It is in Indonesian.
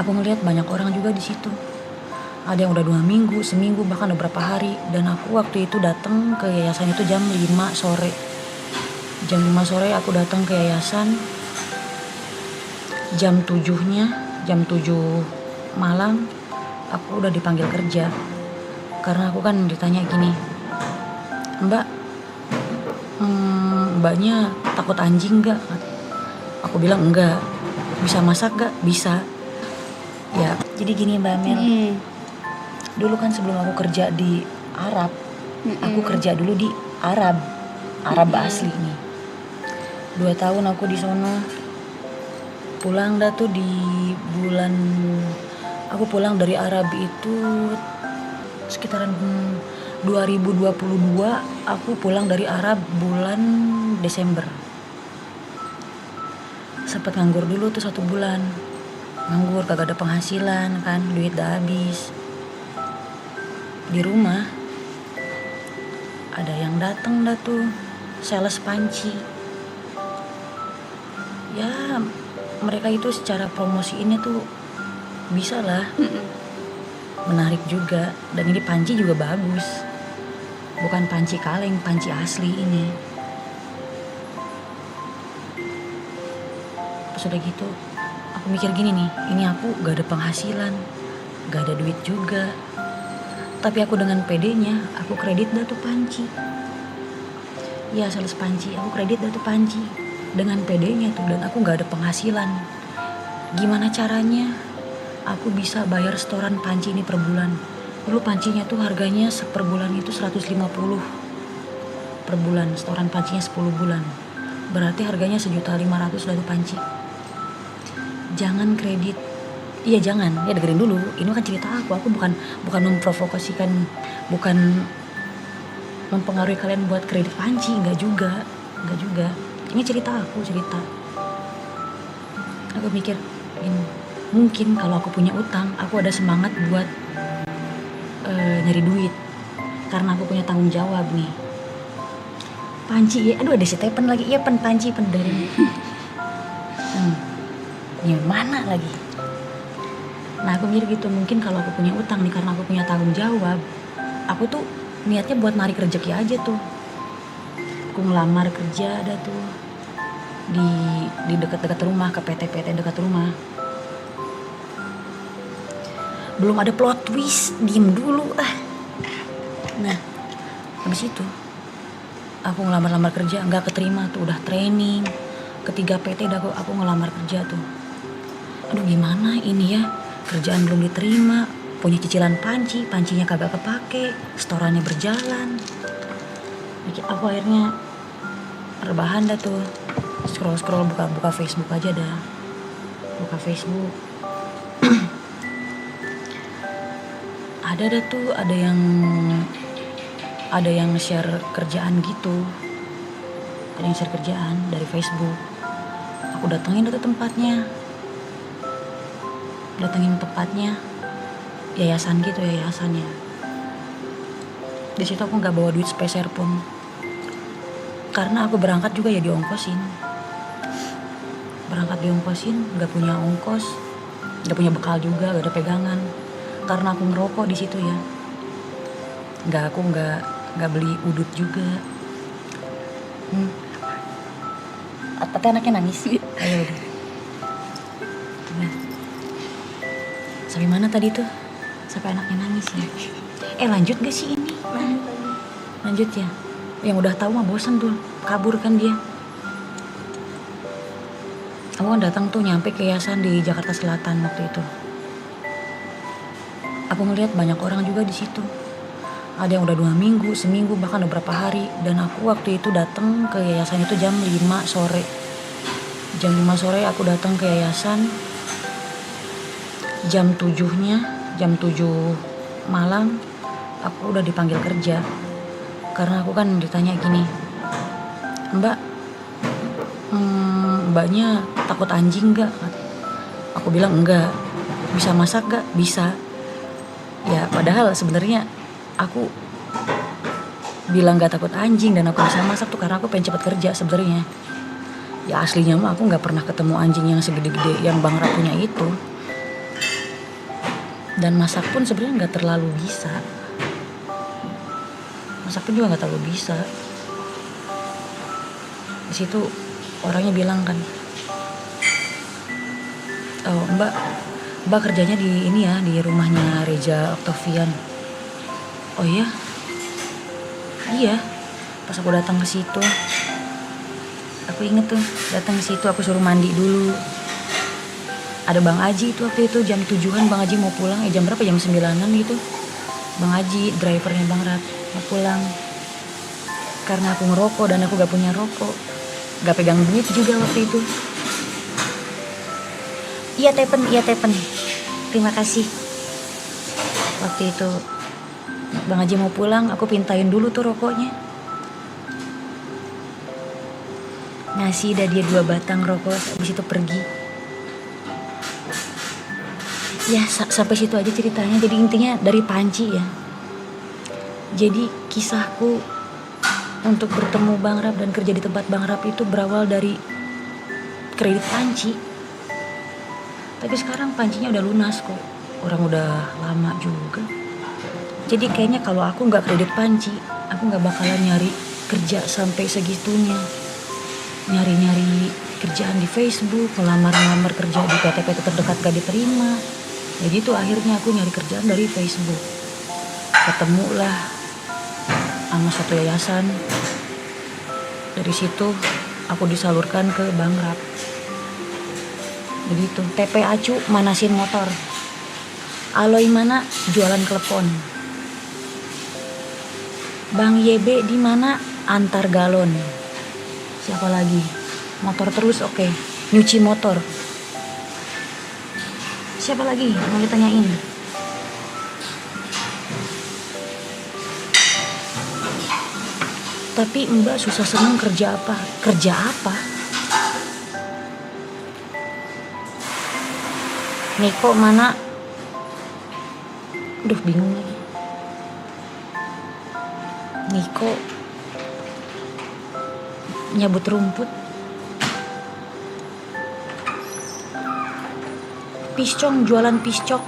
Aku ngelihat banyak orang juga di situ. Ada yang udah 2 minggu, seminggu, bahkan beberapa hari. Dan aku waktu itu datang ke yayasan itu jam 5 sore. Jam 5 sore aku datang ke yayasan. Jam 7 malam aku udah dipanggil kerja. Karena aku kan ditanya gini, "Mbak, mbaknya takut anjing gak?" Aku bilang enggak. "Bisa masak gak?" Bisa. Ya, jadi gini Mbak Mel. Dulu kan sebelum aku kerja di Arab, aku kerja dulu di Arab asli nih. 2 tahun aku di sono. Pulang dah tuh di bulan, aku pulang dari Arab itu sekitaran 2022. Aku pulang dari Arab bulan Desember. Sempet nganggur dulu tuh 1 bulan. Nganggur, kagak ada penghasilan kan, duit udah habis. Di rumah ada yang datang dah tuh, sales panci. Ya, mereka itu secara promosiinnya tuh bisa lah, menarik juga. Dan ini panci juga bagus, bukan panci kaleng, panci asli ini. Pas udah gitu, aku mikir gini nih, ini aku gak ada penghasilan, gak ada duit juga. Tapi aku dengan pedenya, aku kredit dah tuh panci. Ya, sales panci, aku kredit dah tuh panci. Dengan pedenya tuh, dan aku gak ada penghasilan. Gimana caranya aku bisa bayar setoran panci ini per bulan? Dulu pancinya tuh harganya per bulan itu 150 per bulan, setoran pancinya 10 bulan. Berarti harganya 1.500.000 lah tuh panci. Jangan kredit. Iya jangan, ya dengerin dulu. Ini kan cerita aku bukan memprovokasikan, bukan mempengaruhi kalian buat kredit panci, enggak juga. Ini cerita aku. Aku mikir, mungkin kalau aku punya utang, aku ada semangat buat nyari duit. Karena aku punya tanggung jawab nih. Panci ya, aduh ada si Tepen lagi. Iya panci dari. Ini mana lagi? Nah aku mikir gitu, mungkin kalau aku punya utang nih, karena aku punya tanggung jawab, aku tuh niatnya buat narik rezeki aja tuh. Aku ngelamar kerja ada tuh di dekat-dekat rumah, ke PT dekat rumah. Belum ada plot twist, diem dulu Nah habis itu aku ngelamar kerja, nggak keterima tuh, udah training ketiga PT udah aku ngelamar kerja tuh. Aduh gimana ini ya, kerjaan belum diterima, punya cicilan pancinya kagak kepake, setorannya berjalan. Aku akhirnya rebahan dah tuh, scroll buka Facebook aja dah. Buka Facebook ada dah tuh, ada yang share kerjaan gitu. Ada yang share kerjaan dari Facebook. Aku datengin dah tuh tempatnya. Yayasan gitu, yayasannya. Di situ aku nggak bawa duit sepeser pun, karena aku berangkat juga ya diongkosin. Nggak punya ongkos, nggak punya bekal juga, nggak ada pegangan. Karena aku ngerokok di situ ya. Aku nggak beli udut juga. Tapi anaknya nangis. Ayo udah. Sampai mana tadi tuh? Sampai anaknya nangis ya. Lanjut gak sih ini? Lanjut ya. Yang udah tahu mah bosan tuh, kabur kan dia. Aku kan datang tuh, nyampe ke yayasan di Jakarta Selatan waktu itu. Aku ngelihat banyak orang juga di situ. Ada yang udah 2 minggu, seminggu, bahkan beberapa hari. Dan aku waktu itu datang ke yayasan itu jam 5 sore. Jam 5 sore aku datang ke yayasan. Jam 7 malam aku udah dipanggil kerja. Karena aku kan ditanya gini, "Mbak, mbaknya takut anjing gak?" Aku bilang enggak. "Bisa masak gak?" Bisa. Ya padahal sebenarnya aku bilang gak takut anjing dan aku bisa masak tuh karena aku pengen cepet kerja sebenarnya. Ya aslinya mah aku nggak pernah ketemu anjing yang segede-gede yang Bang Ra punya itu. Dan masak pun sebenarnya nggak terlalu bisa. Masak pun juga nggak terlalu bisa. Di situ orangnya bilang kan, oh mbak kerjanya di ini ya, di rumahnya Reza Octavian. Oh iya, iya. Pas aku datang ke situ, aku inget tuh datang ke situ, aku suruh mandi dulu. Ada Bang Aji itu waktu itu jam 7-an, Bang Aji mau pulang. Jam berapa? Jam 9-an gitu. Bang Aji, drivernya Bang Rat, mau pulang. Karena aku ngerokok dan aku gak punya rokok, gak pegang duit juga waktu itu. Iya tepen. Terima kasih. Waktu itu Bang Haji mau pulang, aku pintain dulu tuh rokoknya. Ngasih dah dia 2 batang rokok, habis itu pergi. Ya sampai situ aja ceritanya. Jadi intinya dari panci ya. Jadi kisahku untuk bertemu Bang Rap dan kerja di tempat Bang Rap itu berawal dari kredit panci. Tapi sekarang pancinya udah lunas kok. Orang udah lama juga. Jadi kayaknya kalau aku gak kredit panci, aku gak bakalan nyari kerja sampai segitunya. Nyari-nyari kerjaan di Facebook, ngelamar kerja di PT-PT terdekat gak diterima. Jadi itu akhirnya aku nyari kerjaan dari Facebook. Ketemulah sama satu yayasan. Dari situ aku disalurkan ke Bang Rap. Begitu. TP Acu manasin motor. Aloy mana jualan klepon. Bang YB di mana antar galon. Siapa lagi? Motor terus, oke. Nyuci motor. Siapa lagi mau ditanyain? Tapi Mbak susah senang kerja apa? Kerja apa? Niko mana? Duh bingung lagi. Niko nyabut rumput. Piscong jualan piscok.